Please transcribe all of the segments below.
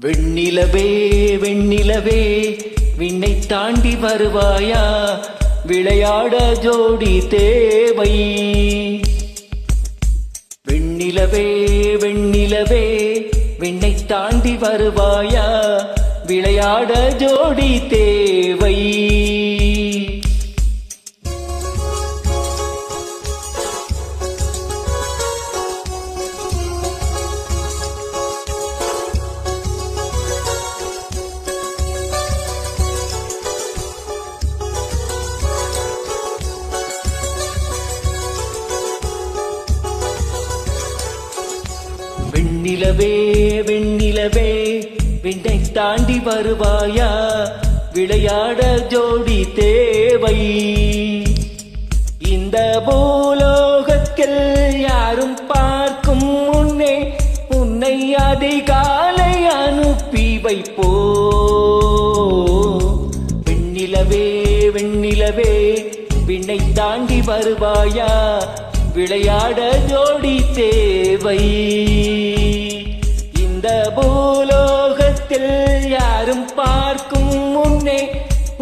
வெண்ணிலவே வெண்ணிலவே விண்ணை தாண்டி வருவாயா, விளையாட ஜோடி தேவை. வெண்ணிலவே வெண்ணிலவே விண்ணை தாண்டி வருவாயா, விளையாட ஜோடி தேவை. வெண்ணிலவே வெண்ணிலவே விண்ணை தாண்டி வருவாயா, விளையாட ஜோடி தேவை. இந்த பூலோகத்தில் யாரும் பார்க்கும் முன்னே உன்னை அதிகாலை அனுப்பி வைப்போ. வெண்ணிலவே வெண்ணிலவே விண்ணை தாண்டி வருவாயா, விளையாட ஜோடி தேவை. இந்த பூலோகத்தில் யாரும் பார்க்கும் முன்னே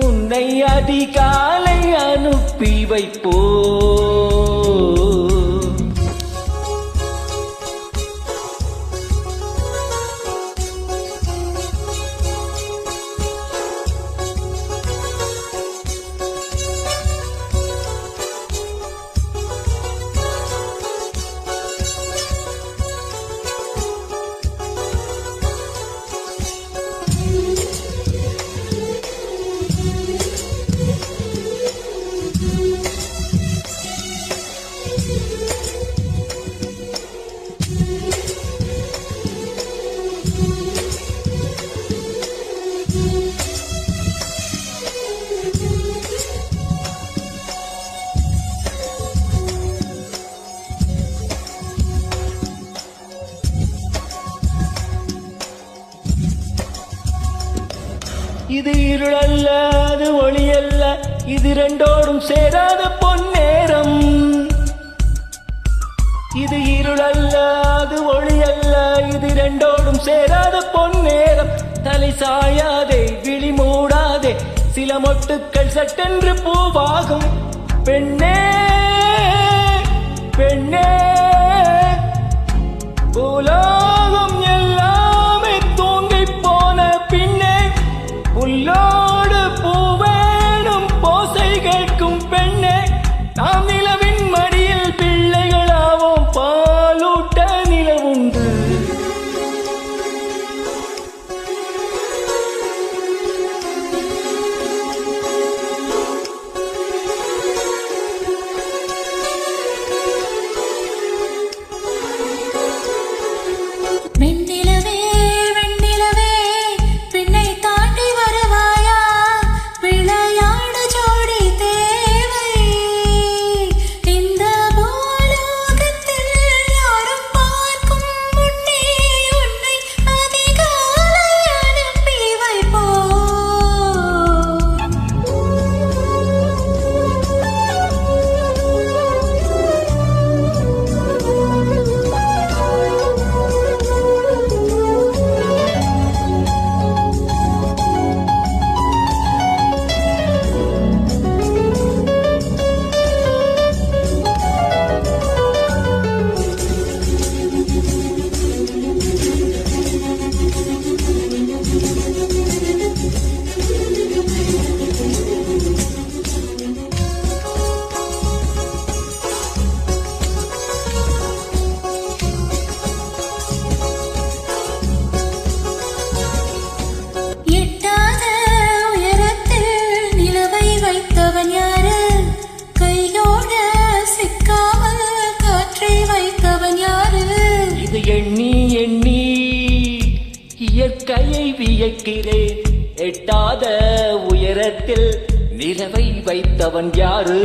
உன்னை அதிகாலை அனுப்பி வைப்போ. இது இருளல்ல அது ஒளியல்ல, இது ரெண்டோடும் சேராத பொன்னேரம். இது இருளல்ல அது ஒளியல்ல, இது ரெண்டோடும் சேராத பொன்னேரம். தலை சாயாதே விழி மூடாதே, சில மொட்டுக்கள் சட்டென்று பூவாகும். பெண்ணே பெண்ணே பூலோகம் எல்லாமே தூங்கி போன பின்னே, புல்லோடு பூவேணும் போசை கேட்கும் பெண்ணே. நாம் நிலவின் மடியில் பிள்ளைகளாவோம், பாலூட்ட நிலவுண்டு. வெண்ணிலவே வெண்ணிலவே விண்ணை தாண்டி வருவாயா, விளையாட ஜோடி தேவை. இந்த பூலோகத்தில் யாரும் பார்க்கும் முன்னே உன்னை அதிகாலை அனுப்பி வைப்போ. எட்டாத உயரத்தில் நிலவை வைத்தவன் யாரு? கையோட சிக்காமல் காற்றை வைத்தவன் யாரு? இது எண்ணி எண்ணி இயற்கையை வியக்கிறேன். எட்டாத உயரத்தில் நிலவை வைத்தவன் யாரு?